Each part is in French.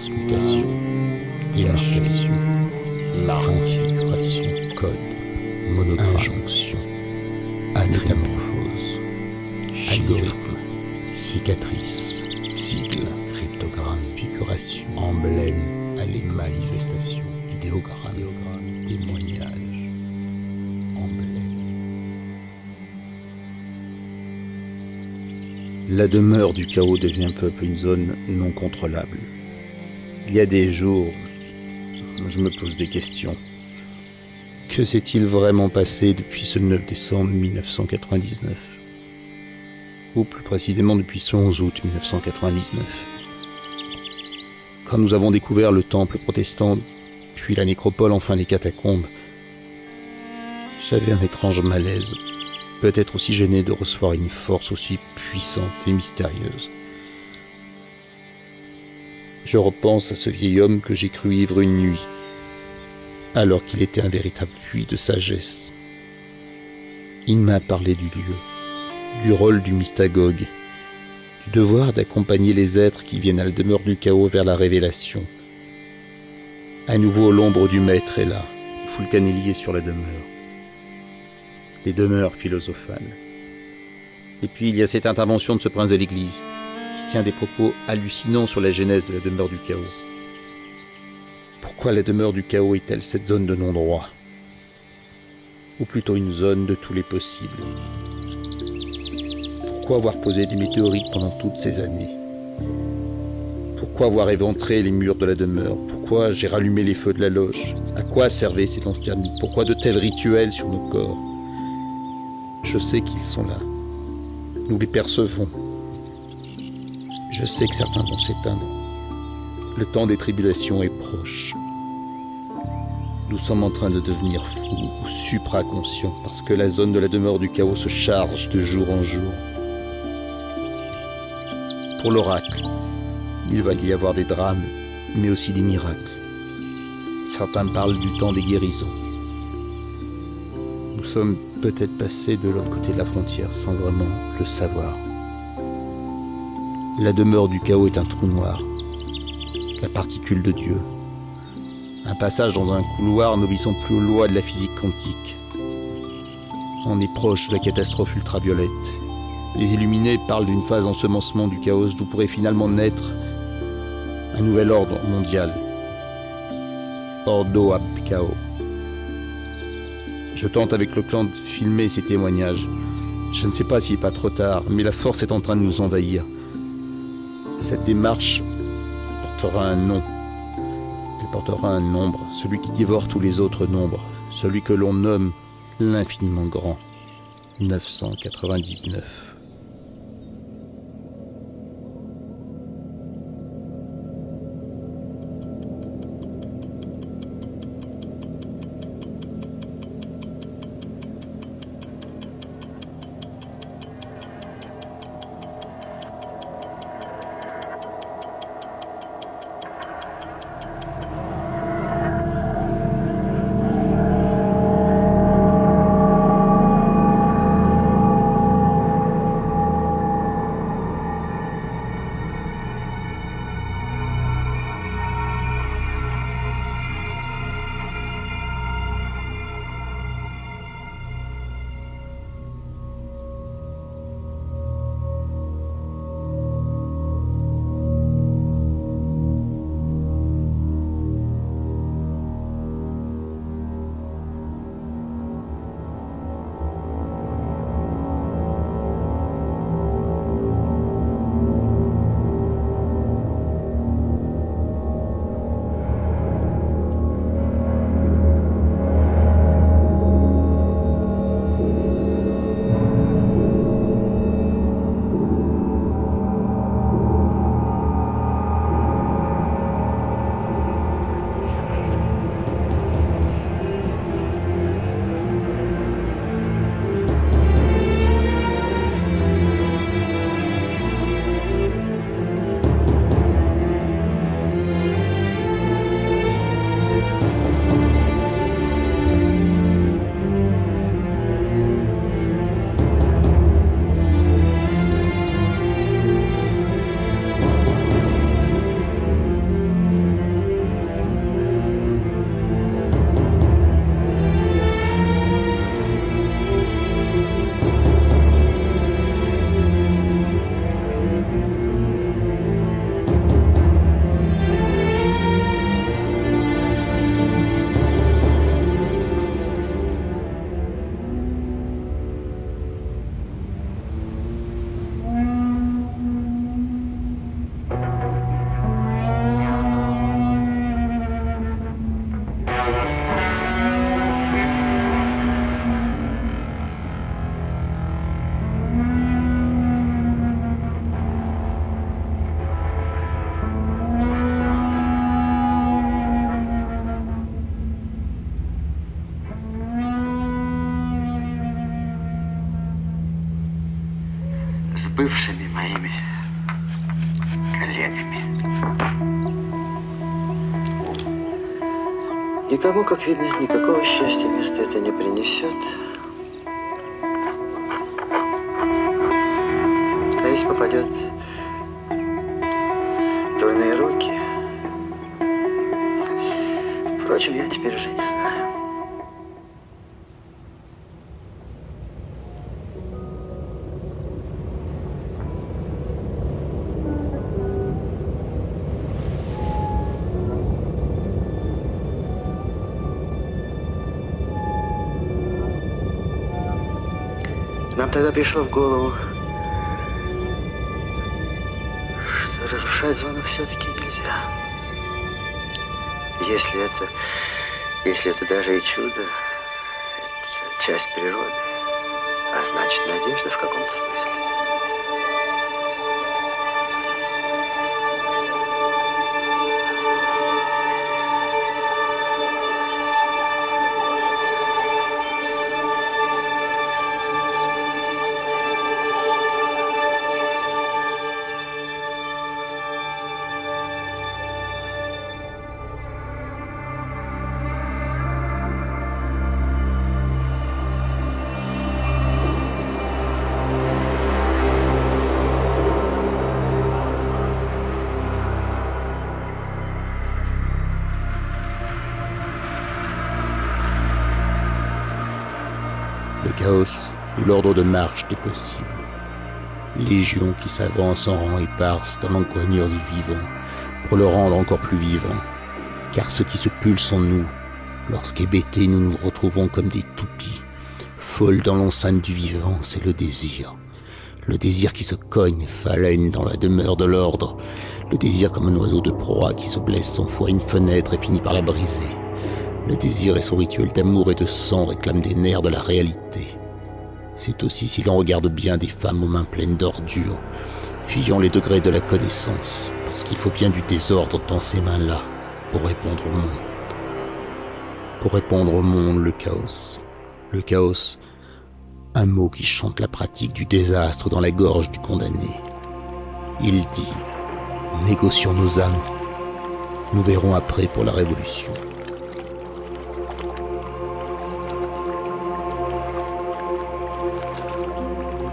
transmutation, émarcation, transfiguration, code, injonction, métamorphose, algorithme, cicatrice, sigle, cryptogramme, figuration, emblème, manifestation, idéogramme, témoignage, emblème. La demeure du chaos devient peu à peu une zone non contrôlable. Il y a des jours, je me pose des questions. Que s'est-il vraiment passé depuis ce 9 décembre 1999 ? Ou plus précisément depuis ce 11 août 1999. Quand nous avons découvert le temple protestant, puis la nécropole, enfin les catacombes, j'avais un étrange malaise, peut-être aussi gêné de recevoir une force aussi puissante et mystérieuse. Je repense à ce vieil homme que j'ai cru ivre une nuit, alors qu'il était un véritable puits de sagesse. Il m'a parlé du lieu, du rôle du mystagogue, du devoir d'accompagner les êtres qui viennent à la demeure du chaos vers la révélation. À nouveau, l'ombre du maître est là, fulcanelier sur la demeure. Les demeures philosophales. Et puis il y a cette intervention de ce prince de l'église, qui tient des propos hallucinants sur la genèse de la demeure du chaos. Pourquoi la demeure du chaos est-elle cette zone de non-droit ? Ou plutôt une zone de tous les possibles ? Pourquoi avoir posé des météorites pendant toutes ces années ? Pourquoi avoir éventré les murs de la demeure ? Pourquoi j'ai rallumé les feux de la loge ? À quoi servaient ces danses thermiques ? Pourquoi de tels rituels sur nos corps ? Je sais qu'ils sont là. Nous les percevons. Je sais que certains vont s'éteindre. Le temps des tribulations est proche. Nous sommes en train de devenir fous ou supraconscients parce que la zone de la demeure du chaos se charge de jour en jour. Pour l'oracle, il va y avoir des drames, mais aussi des miracles. Certains parlent du temps des guérisons. Nous sommes peut-être passés de l'autre côté de la frontière sans vraiment le savoir. La demeure du chaos est un trou noir, la particule de Dieu. Un passage dans un couloir n'obéissant plus aux lois de la physique quantique. On est proche de la catastrophe ultraviolette. Les illuminés parlent d'une phase d'ensemencement du chaos d'où pourrait finalement naître un nouvel ordre mondial. Ordo ab chaos. Je tente avec le clan de filmer ces témoignages. Je ne sais pas s'il n'est pas trop tard, mais la force est en train de nous envahir. Cette démarche portera un nom. Elle portera un nombre, celui qui dévore tous les autres nombres, celui que l'on nomme l'infiniment grand, 999. бывшими моими коллегами. Никому, как видно, никакого счастья место это не принесет. А если попадет в дурные руки, впрочем, я теперь уже не знаю. Нам тогда пришло в голову, что разрушать зону все-таки нельзя. Если это даже и чудо, это часть природы, а значит, надежда в каком-то смысле. Le chaos où l'ordre de marche est possible. Légion qui s'avance en rang éparse dans l'encoignure du vivant, pour le rendre encore plus vivant. Car ce qui se pulse en nous, lorsqu'hébétés nous nous retrouvons comme des toupies, folles dans l'enceinte du vivant, c'est le désir. Le désir qui se cogne, phalène dans la demeure de l'ordre. Le désir comme un oiseau de proie qui se blesse sans foi une fenêtre et finit par la briser. Le désir et son rituel d'amour et de sang réclament des nerfs de la réalité. C'est aussi, si l'on regarde bien, des femmes aux mains pleines d'ordures, fuyant les degrés de la connaissance, parce qu'il faut bien du désordre dans ces mains-là pour répondre au monde. Pour répondre au monde, le chaos. Le chaos, un mot qui chante la pratique du désastre dans la gorge du condamné. Il dit « Négocions nos âmes. Nous verrons après pour la révolution. »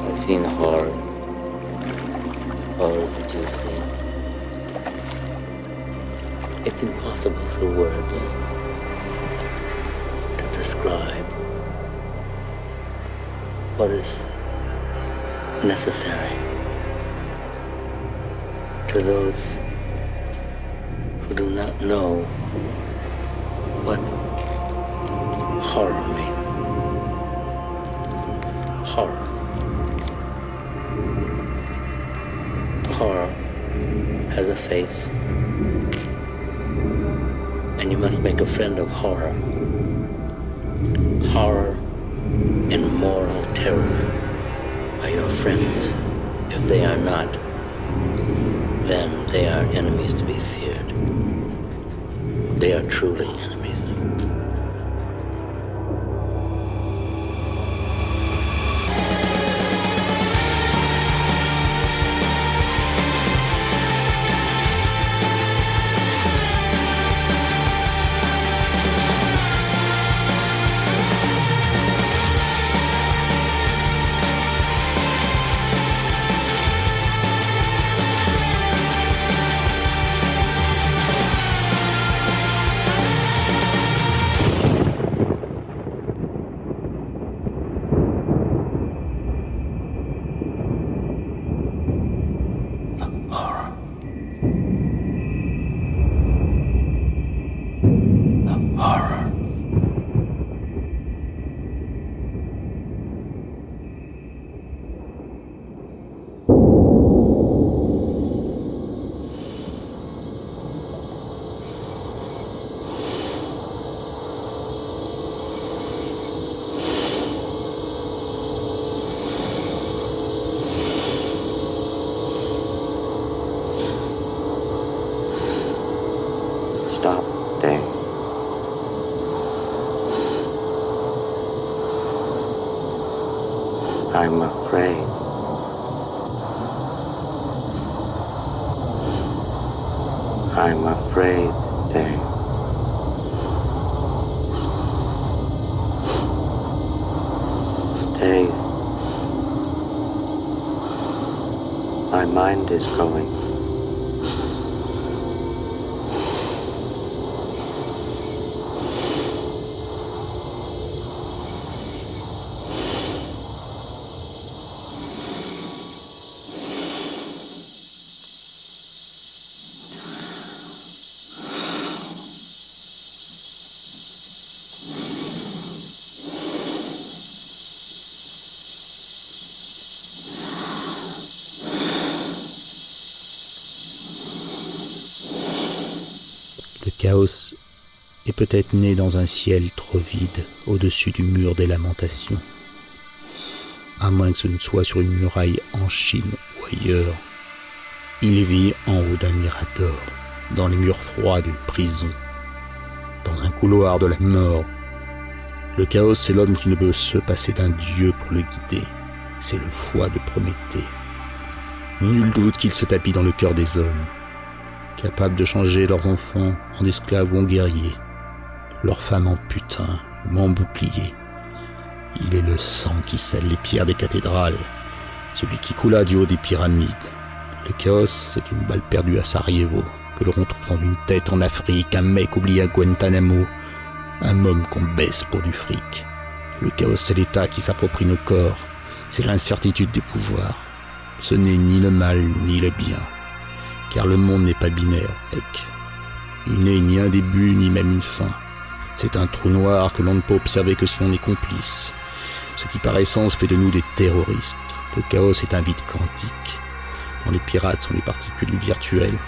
I've seen horrors that you've seen. It's impossible through words to describe what is necessary to those who do not know what horror means. Horror. Horror has a face, and you must make a friend of horror. Horror and moral terror are your friends. If they are not, then they are enemies to be feared. They are truly enemies. Stop, Dave. I'm afraid. I'm afraid, Dave. Dave. My mind is going. Le chaos est peut-être né dans un ciel trop vide au-dessus du mur des lamentations. À moins que ce ne soit sur une muraille en Chine ou ailleurs. Il vit en haut d'un mirador, dans les murs froids d'une prison, dans un couloir de la mort. Le chaos, c'est l'homme qui ne peut se passer d'un dieu pour le guider. C'est le foie de Prométhée. Nul doute qu'il se tapit dans le cœur des hommes, capables de changer leurs enfants en esclaves ou en guerriers, leurs femmes en putains ou en boucliers. Il est le sang qui scelle les pierres des cathédrales, celui qui coula du haut des pyramides. Le chaos, c'est une balle perdue à Sarajevo, que l'on trouve dans une tête en Afrique, un mec oublié à Guantanamo, un homme qu'on baisse pour du fric. Le chaos, c'est l'État qui s'approprie nos corps, c'est l'incertitude des pouvoirs. Ce n'est ni le mal ni le bien, car le monde n'est pas binaire, mec. Il n'est ni un début ni même une fin. C'est un trou noir que l'on ne peut observer que si l'on est complice, ce qui par essence fait de nous des terroristes. Le chaos est un vide quantique, dont les pirates sont les particules virtuelles.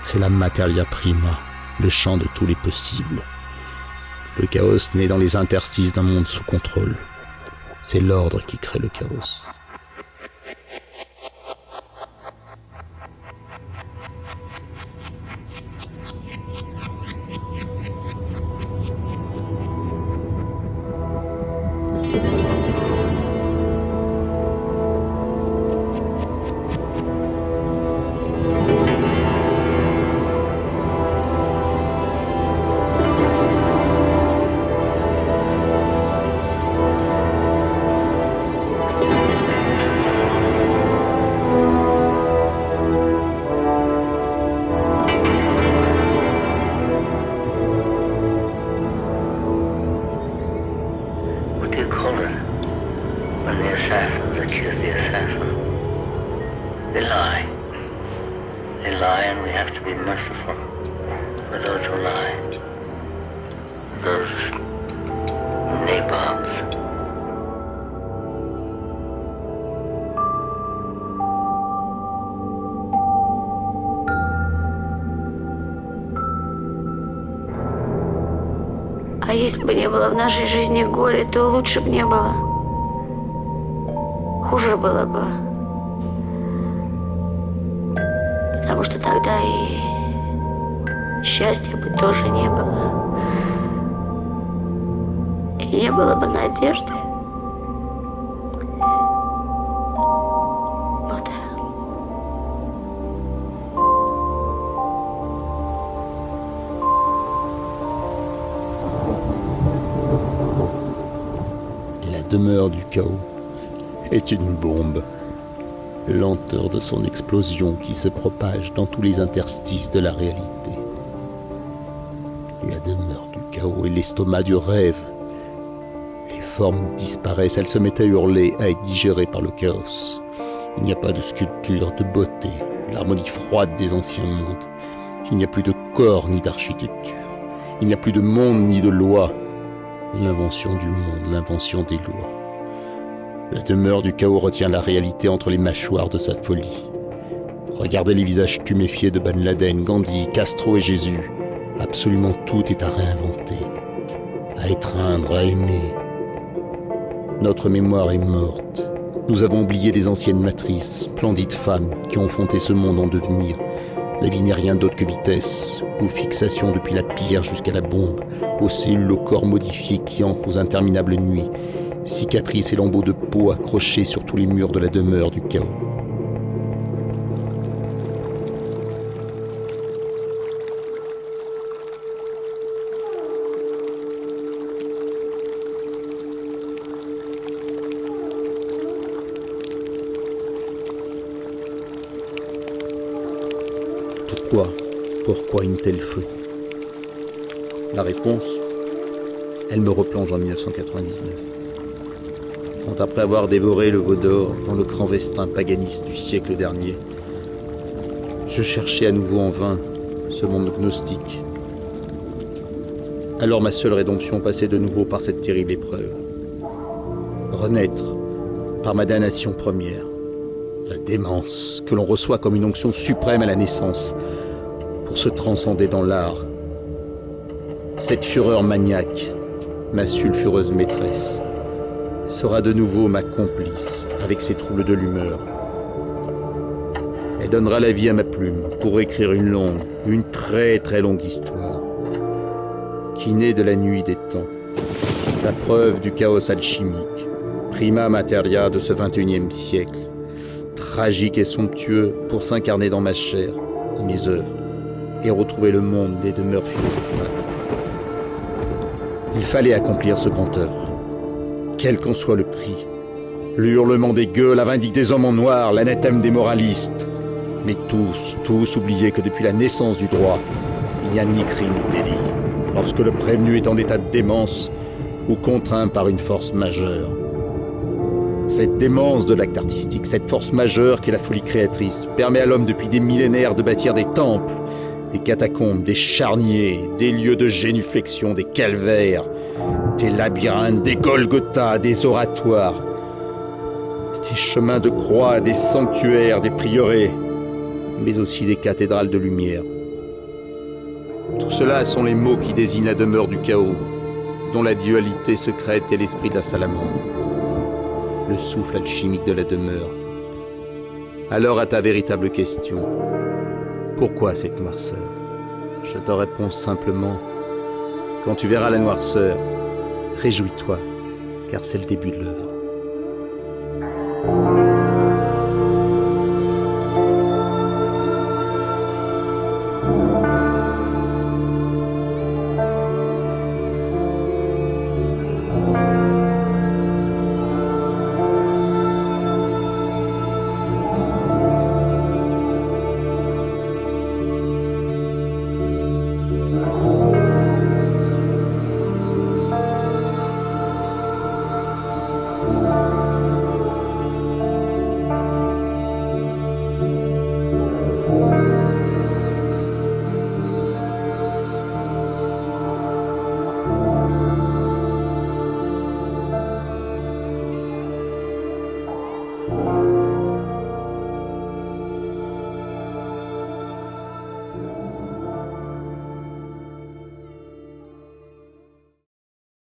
C'est la materia prima, le champ de tous les possibles. Le chaos naît dans les interstices d'un monde sous contrôle. C'est l'ordre qui crée le chaos. When the assassins accuse the assassin, they lie. They lie, and we have to be merciful for those who lie. Those nabobs. А если бы не было в нашей жизни горя, то лучше бы не было. Хуже было бы. Потому что тогда и счастья бы тоже не было. И не было бы надежды. Вот. La demeure du chaos est une bombe. Lenteur de son explosion qui se propage dans tous les interstices de la réalité. La demeure du chaos est l'estomac du rêve. Les formes disparaissent, elles se mettent à hurler, à être digérées par le chaos. Il n'y a pas de sculpture, de beauté, l'harmonie froide des anciens mondes. Il n'y a plus de corps ni d'architecture. Il n'y a plus de monde ni de loi. L'invention du monde, l'invention des lois. La demeure du chaos retient la réalité entre les mâchoires de sa folie. Regardez les visages tuméfiés de Ben Laden, Gandhi, Castro et Jésus. Absolument tout est à réinventer, à étreindre, à aimer. Notre mémoire est morte. Nous avons oublié les anciennes matrices, splendides femmes qui ont fondé ce monde en devenir. La vie n'est rien d'autre que vitesse, ou fixation depuis la pierre jusqu'à la bombe, aux cellules, aux corps modifiés qui entrent aux interminables nuits. Cicatrices et lambeaux de peau accrochés sur tous les murs de la demeure du chaos. Pourquoi une telle folie? La réponse, elle me replonge en 1999. Quand après avoir dévoré le veau d'or dans le grand vestin paganiste du siècle dernier, je cherchais à nouveau en vain ce monde gnostique. Alors ma seule rédemption passait de nouveau par cette terrible épreuve. Renaître par ma damnation première, la démence que l'on reçoit comme une onction suprême à la naissance, pour se transcender dans l'art. Cette fureur maniaque, ma sulfureuse maîtresse, sera de nouveau ma complice avec ses troubles de l'humeur. Elle donnera la vie à ma plume pour écrire une très très longue histoire, qui naît de la nuit des temps, sa preuve du chaos alchimique, prima materia de ce 21e siècle, tragique et somptueux pour s'incarner dans ma chair et mes œuvres, et retrouver le monde des demeures philosophales. Il fallait accomplir ce grand œuvre, quel qu'en soit le prix. Le hurlement des gueux, la vindicte des hommes en noir, l'anathème des moralistes. Mais tous oubliaient que depuis la naissance du droit, il n'y a ni crime ni délit, lorsque le prévenu est en état de démence ou contraint par une force majeure. Cette démence de l'acte artistique, cette force majeure qui est la folie créatrice, permet à l'homme depuis des millénaires de bâtir des temples, des catacombes, des charniers, des lieux de génuflexion, des calvaires, des labyrinthes, des Golgotha, des oratoires, des chemins de croix, des sanctuaires, des prieurés, mais aussi des cathédrales de lumière. Tout cela sont les mots qui désignent la demeure du chaos, dont la dualité secrète est l'esprit de la salamandre, le souffle alchimique de la demeure. Alors à ta véritable question, pourquoi cette noirceur? Je te réponds simplement, quand tu verras la noirceur, réjouis-toi, car c'est le début de l'œuvre.